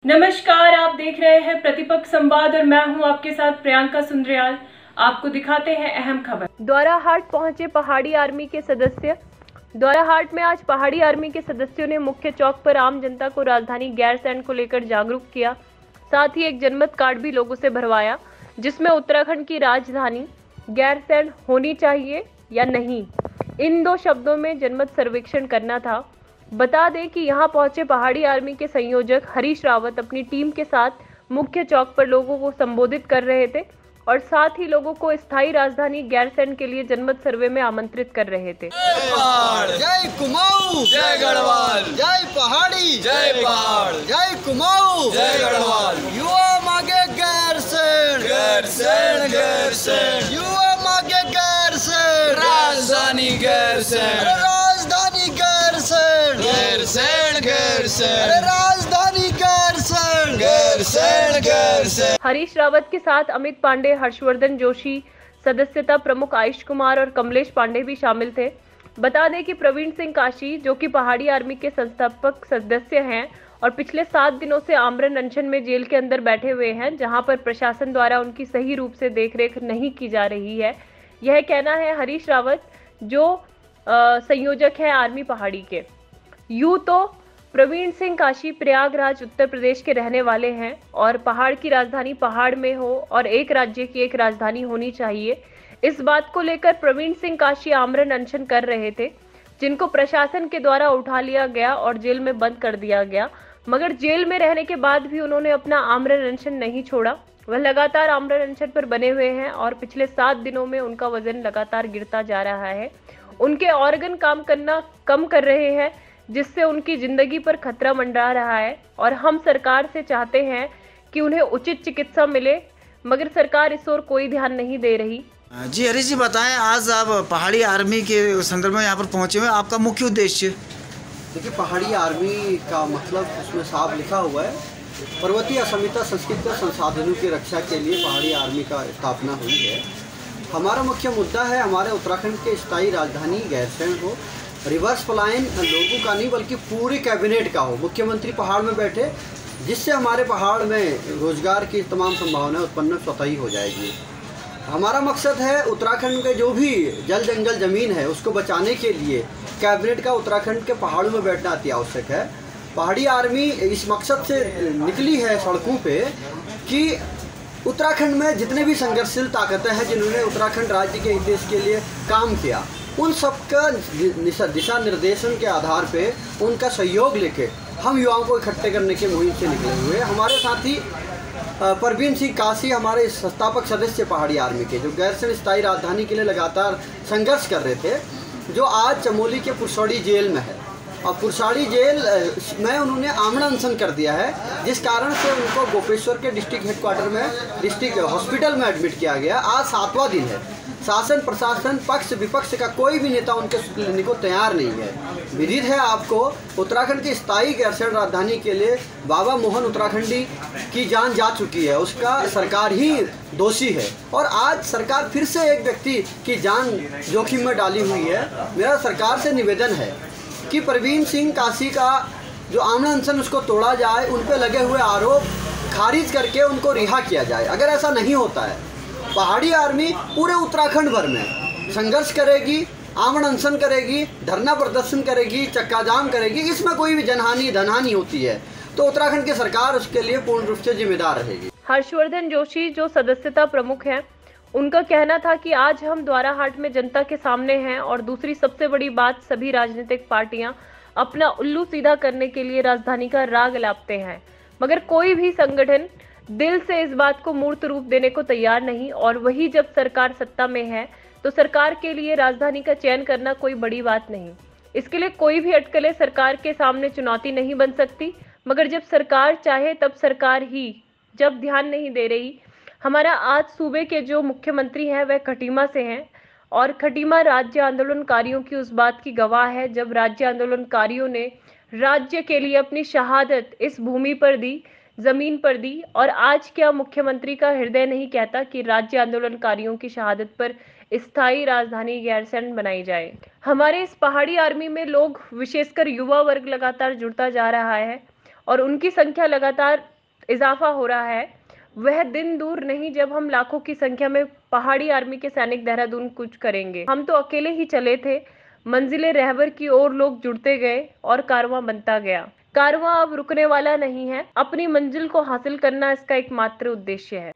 नमस्कार, आप देख रहे हैं प्रतिपक्ष संवाद और मैं हूं आपके साथ प्रियंका सुंद्रियाल। आपको दिखाते हैं अहम खबर। द्वाराहाट पहुंचे पहाड़ी आर्मी के सदस्य। द्वाराहाट में आज पहाड़ी आर्मी के सदस्यों ने मुख्य चौक पर आम जनता को राजधानी गैरसैंण को लेकर जागरूक किया। साथ ही एक जनमत कार्ड भी लोगों से भरवाया, जिसमें उत्तराखंड की राजधानी गैरसैंण होनी चाहिए या नहीं, इन दो शब्दों में जनमत सर्वेक्षण करना था। बता दें कि यहां पहुंचे पहाड़ी आर्मी के संयोजक हरीश रावत अपनी टीम के साथ मुख्य चौक पर लोगों को संबोधित कर रहे थे और साथ ही लोगों को स्थायी राजधानी गैरसैंण के लिए जनमत सर्वे में आमंत्रित कर रहे थे। जय कुमाऊं, जय गढ़वाल, जय पहाड़ी, जय पहाड़, जय कुमाऊं, जय गढ़वाल। युवा मांगे गैरसैंण, गैरसैंण, गैरसैंण। युवा मांगे गैरसैंण, राजधानी गैरसैंण, राजधानी गैरसैंण, गैरसैंण, गैरसैंण, राजधानी गैरसैंण, गैरसैंण, गैरसैंण। हरीश रावत के साथ अमित पांडे, हर्षवर्धन जोशी, सदस्यता प्रमुख आयुष कुमार और कमलेश पांडे भी शामिल थे। बता दें कि प्रवीण सिंह काशी, जो कि पहाड़ी आर्मी के संस्थापक सदस्य हैं और पिछले 7 दिनों से आमरण अनशन में जेल के अंदर बैठे हुए हैं, जहां पर प्रशासन द्वारा उनकी सही रूप से देखरेख नहीं की जा रही है। यह कहना है हरीश रावत, जो संयोजक है आर्मी पहाड़ी के। यूं तो प्रवीण सिंह काशी प्रयागराज उत्तर प्रदेश के रहने वाले हैं और पहाड़ की राजधानी पहाड़ में हो और एक राज्य की एक राजधानी होनी चाहिए, इस बात को लेकर प्रवीण सिंह काशी आमरण अनशन कर रहे थे, जिनको प्रशासन के द्वारा उठा लिया गया और जेल में बंद कर दिया गया। मगर जेल में रहने के बाद भी उन्होंने अपना आमरण अनशन नहीं छोड़ा। वह लगातार आमरण अनशन पर बने हुए हैं और पिछले 7 दिनों में उनका वजन लगातार गिरता जा रहा है। उनके ऑर्गन काम करना कम कर रहे हैं, जिससे उनकी जिंदगी पर खतरा मंडरा रहा है और हम सरकार से चाहते हैं कि उन्हें उचित चिकित्सा मिले, मगर सरकार इस ओर कोई ध्यान नहीं दे रही। जी हरीश जी, बताएं, आज आप पहाड़ी आर्मी के संदर्भ में यहाँ पर पहुँचे हुए, आपका मुख्य उद्देश्य? देखिए, पहाड़ी आर्मी का मतलब उसमें साफ लिखा हुआ है, पर्वतीय असमिता संस्कृति और संसाधनों की रक्षा के लिए पहाड़ी आर्मी का स्थापना हुई है। हमारा मुख्य मुद्दा है हमारे उत्तराखंड के स्थायी राजधानी गैरसैंण हो। रिवर्स पलायन लोगों का नहीं बल्कि पूरी कैबिनेट का हो। मुख्यमंत्री पहाड़ में बैठे, जिससे हमारे पहाड़ में रोजगार की तमाम संभावनाएं उत्पन्न स्वतः ही हो जाएगी। हमारा मकसद है उत्तराखंड के जो भी जल जंगल ज़मीन है उसको बचाने के लिए कैबिनेट का उत्तराखंड के पहाड़ों में बैठना अति आवश्यक है। पहाड़ी आर्मी इस मकसद से निकली है सड़कों पे कि उत्तराखंड में जितने भी संघर्षशील ताकतें हैं जिन्होंने उत्तराखंड राज्य के हित के लिए काम किया, उन सबका दिशा निर्देशन के आधार पे उनका सहयोग लेके हम युवाओं को इकट्ठे करने की मुहिम से निकले हुए। हमारे साथी प्रवीण सिंह काशी, हमारे संस्थापक सदस्य पहाड़ी आर्मी के, जो गैरसैंण स्थायी राजधानी के लिए लगातार संघर्ष कर रहे थे, जो आज चमोली के पुरसाड़ी जेल में है। और पुरसाड़ी जेल में उन्होंने आमरण अनशन कर दिया है, जिस कारण से उनको गोपेश्वर के डिस्ट्रिक्ट हेडक्वार्टर में डिस्ट्रिक्ट हॉस्पिटल में एडमिट किया गया। आज 7वां दिन है। शासन प्रशासन पक्ष विपक्ष का कोई भी नेता उनके लेने को तैयार नहीं है। विदित है आपको, उत्तराखंड की स्थायी गैरसैंण राजधानी के लिए बाबा मोहन उत्तराखंडी की जान जा चुकी है, उसका सरकार ही दोषी है और आज सरकार फिर से एक व्यक्ति की जान जोखिम में डाली हुई है। मेरा सरकार से निवेदन है कि प्रवीण सिंह काशी का जो आमरण अनशन उसको तोड़ा जाए, उन पर लगे हुए आरोप खारिज करके उनको रिहा किया जाए। अगर ऐसा नहीं होता है, पहाड़ी आर्मी पूरे उत्तराखंड भर में संघर्ष करेगी, आमरण अनशन करेगी, धरना प्रदर्शन करेगी, चक्का जाम करेगी। इसमें कोई भी जनहानि धनहानि होती है तो उत्तराखंड की सरकार उसके लिए पूर्ण रूप से जिम्मेदार रहेगी। हर्षवर्धन जोशी, जो सदस्यता प्रमुख हैं, उनका कहना था कि आज हम द्वाराहाट में जनता के सामने हैं और दूसरी सबसे बड़ी बात, सभी राजनीतिक पार्टियां अपना उल्लू सीधा करने के लिए राजधानी का राग अलापते हैं, मगर कोई भी संगठन दिल से इस बात को मूर्त रूप देने को तैयार नहीं। और वही जब सरकार सत्ता में है तो सरकार के लिए राजधानी का चयन करना कोई बड़ी बात नहीं। इसके लिए कोई भी अटकलें सरकार के सामने चुनौती नहीं बन सकती, मगर जब सरकार चाहे तब सरकार ही जब ध्यान नहीं दे रही। हमारा आज सूबे के जो मुख्यमंत्री हैं वह खटीमा से हैं और खटीमा राज्य आंदोलनकारियों की उस बात की गवाह है, जब राज्य आंदोलनकारियों ने राज्य के लिए अपनी शहादत इस भूमि पर दी, जमीन पर दी। और आज क्या मुख्यमंत्री का हृदय नहीं कहता कि राज्य आंदोलनकारियों की शहादत पर स्थायी राजधानी गैरसैंण बनाई जाए। हमारे इस पहाड़ी आर्मी में लोग, विशेषकर युवा वर्ग लगातार जुड़ता जा रहा है और उनकी संख्या लगातार इजाफा हो रहा है, वह दिन दूर नहीं जब हम लाखों की संख्या में पहाड़ी आर्मी के सैनिक देहरादून कूच करेंगे। हम तो अकेले ही चले थे, मंजिले रहबर की ओर लोग जुड़ते गए और कारवां बनता गया। कारवां अब रुकने वाला नहीं है, अपनी मंजिल को हासिल करना इसका एकमात्र उद्देश्य है।